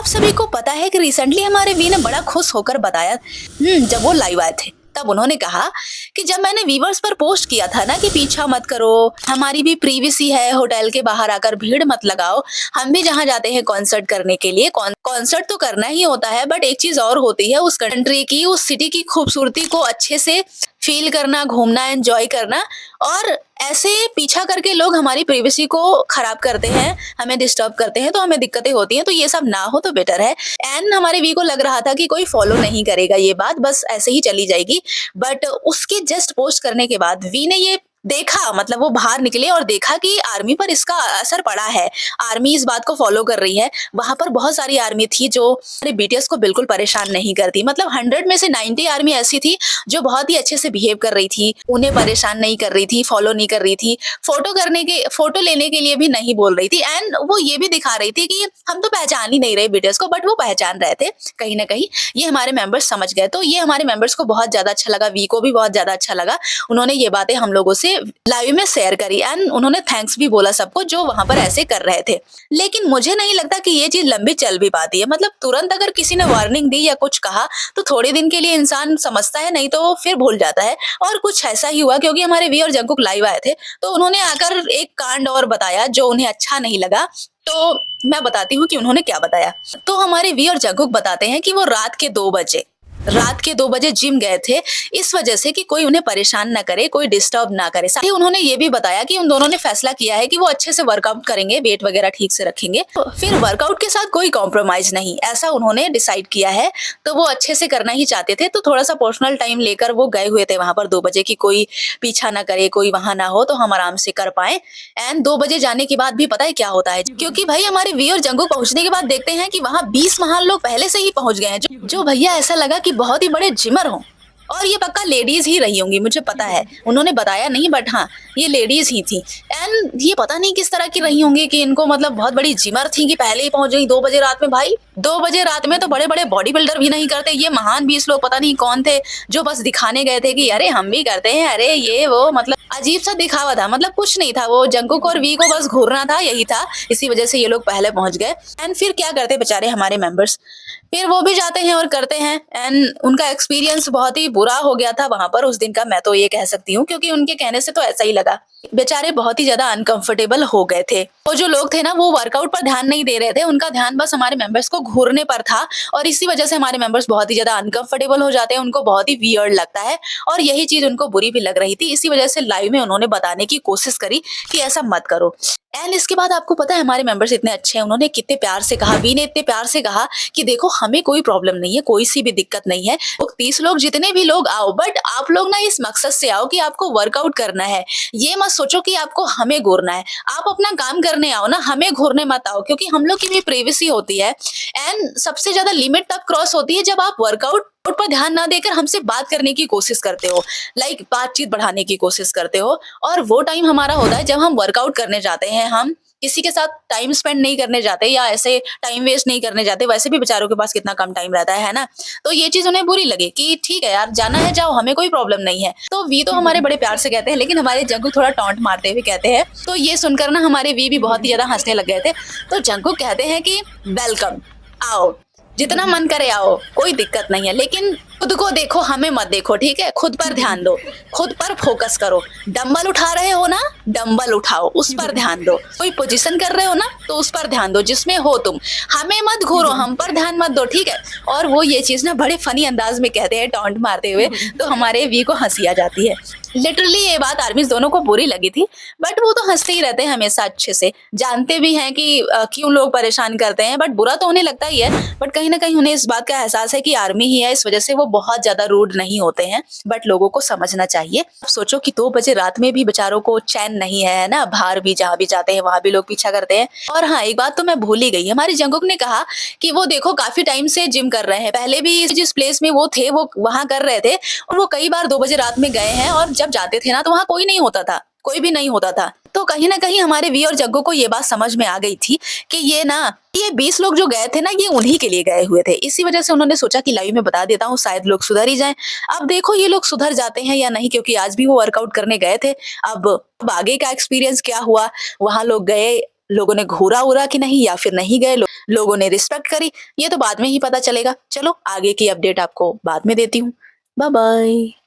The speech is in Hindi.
सभी को पता है कि रिसेंटली हमारे वी ने बड़ा खुश होकर बताया जब वो लाइव आए थे तब उन्होंने कहा कि जब मैंने वीवर्स पर पोस्ट किया था ना कि पीछा मत करो, हमारी भी प्रीविसी है, होटल के बाहर आकर भीड़ मत लगाओ, हम भी जहाँ जाते हैं कॉन्सर्ट करने के लिए, कॉन्सर्ट तो करना ही होता है बट एक चीज और होती है उस कंट्री की, उस सिटी की खूबसूरती को अच्छे से फील करना, घूमना, एंजॉय करना। और ऐसे पीछा करके लोग हमारी प्राइवेसी को खराब करते हैं, हमें डिस्टर्ब करते हैं, तो हमें दिक्कतें होती हैं। तो ये सब ना हो तो बेटर है। एंड हमारे वी को लग रहा था कि कोई फॉलो नहीं करेगा, ये बात बस ऐसे ही चली जाएगी। बट उसके जस्ट पोस्ट करने के बाद वी ने ये देखा, मतलब वो बाहर निकले और देखा कि आर्मी पर इसका असर पड़ा है, आर्मी इस बात को फॉलो कर रही है। वहां पर बहुत सारी आर्मी थी जो बीटीएस को बिल्कुल परेशान नहीं करती, मतलब 100 में से 90 आर्मी ऐसी थी जो बहुत ही अच्छे से बिहेव कर रही थी, उन्हें परेशान नहीं कर रही थी, फॉलो नहीं कर रही थी, फोटो लेने के लिए भी नहीं बोल रही थी। एंड वो ये भी दिखा रही थी कि हम तो पहचान ही नहीं रहे बीटीएस को, बट वो पहचान रहे थे कहीं ना कहीं। ये हमारे मेंबर्स समझ गए, तो ये हमारे मेंबर्स को बहुत ज्यादा अच्छा लगा, वी को भी बहुत ज्यादा अच्छा लगा। उन्होंने ये बातें हम लोगों से लाइव में शेयर करी एंड उन्होंने थैंक्स भी बोला सबको जो वहां पर ऐसे कर रहे थे। लेकिन मुझे नहीं लगता कि ये चीज लंबी चल भी पाती है, मतलब तुरंत अगर किसी ने वार्निंग दी या कुछ कहा तो थोड़े दिन के लिए इंसान समझता है, नहीं तो फिर भूल जाता है। और कुछ ऐसा ही हुआ, क्योंकि हमारे वी और जंकुक लाइव आए थे तो उन्होंने आकर एक कांड और बताया जो उन्हें अच्छा नहीं लगा। तो मैं बताती हूँ कि उन्होंने क्या बताया। तो हमारे वी और जंकुक बताते हैं कि वो रात के 2 बजे जिम गए थे, इस वजह से कि कोई उन्हें परेशान ना करे, कोई डिस्टर्ब ना करे। साथ ही उन्होंने ये भी बताया कि उन दोनों ने फैसला किया है कि वो अच्छे से वर्कआउट करेंगे, वेट वगैरह ठीक से रखेंगे, तो फिर वर्कआउट के साथ कोई कॉम्प्रोमाइज नहीं, ऐसा उन्होंने डिसाइड किया है। तो वो अच्छे से करना ही चाहते थे, तो थोड़ा सा पर्सनल टाइम लेकर वो गए हुए थे वहां पर 2 बजे, की कोई पीछा ना करे, कोई वहां ना हो, तो हम आराम से कर पाए। एंड 2 बजे जाने के बाद भी पता है क्या होता है, क्योंकि भाई हमारे वी और जंगू पहुंचने के बाद देखते हैं कि वहां 20 महान लोग पहले से ही पहुंच गए हैं, जो भैया ऐसा लगा कि बहुत ही बड़े जिमर हों। और ये पक्का लेडीज ही रही होंगी, मुझे पता है, उन्होंने बताया नहीं बट हाँ ये लेडीज ही थी। एंड ये पता नहीं किस तरह की रही होंगी कि इनको मतलब बहुत बड़ी जिमर थी कि पहले ही पहुंच गई 2 बजे रात में। भाई 2 बजे रात में तो बड़े बड़े बॉडी बिल्डर भी नहीं करते, ये महान 20 लोग पता नहीं कौन थे जो बस दिखाने गए थे कि अरे हम भी करते हैं, अरे ये वो, मतलब अजीब सा दिखावा था, मतलब कुछ नहीं था। वो जंकुक और वी को बस घूरना था, यही था, इसी वजह से ये लोग पहले पहुंच गए। एंड फिर क्या करते बेचारे हमारे मेंबर्स, फिर वो भी जाते हैं और करते हैं। एंड उनका एक्सपीरियंस बहुत ही बुरा हो गया था वहां पर उस दिन का, मैं तो ये कह सकती हूँ, क्योंकि उनके कहने से तो ऐसा ही लगा। बेचारे बहुत ही ज्यादा अनकंफर्टेबल हो गए थे। वो जो लोग थे ना वो वर्कआउट पर ध्यान नहीं दे रहे थे, उनका ध्यान बस हमारे मेंबर्स को घूरने पर था। और इसी वजह से हमारे मेंबर्स बहुत ही ज्यादा अनकंफर्टेबल हो जाते हैं, उनको बहुत ही वियर्ड लगता है और यही चीज उनको बुरी भी लग रही थी। इसी वजह से लाइव में उन्होंने बताने की कोशिश करी कि ऐसा मत करो। एंड इसके बाद आपको पता है हमारे मेंबर्स इतने अच्छे हैं, उन्होंने कितने प्यार से कहा, वी ने इतने प्यार से कहा कि देखो हमें कोई प्रॉब्लम नहीं है, कोई सी भी दिक्कत नहीं है, 30 लोग जितने भी लोग आओ, बट आप लोग ना इस मकसद से आओ कि आपको वर्कआउट करना है। ये मत सोचो कि आपको हमें घूरना है, आप अपना काम करने आओ ना, हमें घूरने मत आओ, क्योंकि हम लोग की भी प्राइवेसी होती है। एंड सबसे ज्यादा लिमिट तब क्रॉस होती है जब आप वर्कआउट पर ध्यान ना देकर हमसे बात करने की कोशिश करते हो, लाइक बातचीत बढ़ाने की कोशिश करते हो। और वो टाइम हमारा होता है जब हम वर्कआउट करने जाते हैं, हम किसी के साथ टाइम स्पेंड नहीं करने जाते या ऐसे टाइम वेस्ट नहीं करने जाते। वैसे भी बेचारों के पास कितना कम टाइम रहता है ना। तो ये चीज उन्हें बुरी लगी कि ठीक है यार, जाना है जाओ, हमें कोई प्रॉब्लम नहीं है। तो वी तो हमारे बड़े प्यार से कहते हैं, लेकिन हमारे जंकू थोड़ा टॉन्ट मारते हुए कहते हैं। तो ये सुनकर ना हमारे वी भी बहुत ही ज्यादा हंसने लग गए थे। तो जंकू कहते हैं कि वेलकम, आओ, जितना मन करे आओ, कोई दिक्कत नहीं है, लेकिन खुद को देखो, हमें मत देखो, ठीक है? खुद पर ध्यान दो, खुद पर फोकस करो। डंबल उठा रहे हो ना, डंबल उठाओ, उस पर ध्यान दो। कोई पोजीशन कर रहे हो ना, तो उस पर ध्यान दो जिसमें हो तुम, हमें मत घूरो, हम पर ध्यान मत दो, ठीक है? और वो ये चीज ना बड़े फनी अंदाज में कहते हैं, टॉन्ट मारते हुए, तो हमारे वी को हंसी आ जाती है। लिटरली ये बात आर्मीज दोनों को बुरी लगी थी, बट वो तो हंसते ही रहते हैं हमेशा, अच्छे से जानते भी हैं कि क्यों लोग परेशान करते हैं, बट बुरा तो उन्हें लगता ही है। बट कहीं ना कहीं उन्हें इस बात का एहसास है कि आर्मी ही है, इस वजह से वो बहुत ज्यादा रूड नहीं होते हैं। बट लोगों को समझना चाहिए। अब सोचो कि 2 बजे रात में भी बेचारों को चैन नहीं है ना, बाहर भी जहाँ भी जाते हैं वहां भी लोग पीछा करते हैं। और हाँ, एक बात तो मैं भूल ही गई, हमारे जंगुक ने कहा कि वो देखो काफी टाइम से जिम कर रहे हैं, पहले भी जिस प्लेस में वो थे वो वहां कर रहे थे, और वो कई बार 2 बजे रात में गए हैं, और जब जाते थे ना तो वहां कोई नहीं होता था, कोई भी नहीं होता था। तो कहीं ना कहीं हमारे वी और जग्गू को ये बात समझ में आ गई थी कि ये 20 लोग जो गए थे ना, ये उन्हीं के लिए गए हुए थे। इसी वजह से उन्होंने सोचा कि लाइव में बता देता हूँ, शायद लोग सुधर ही जाएं। अब देखो ये लोग सुधर जाते हैं या नहीं, क्योंकि आज भी वो वर्कआउट करने गए थे। अब आगे का एक्सपीरियंस क्या हुआ, वहां लोग गए, लोगों ने घूरा उरा कि नहीं या फिर नहीं गए, लोगों ने रिस्पेक्ट करी, ये तो बाद में ही पता चलेगा। चलो आगे की अपडेट आपको बाद में देती हूँ। Bye bye.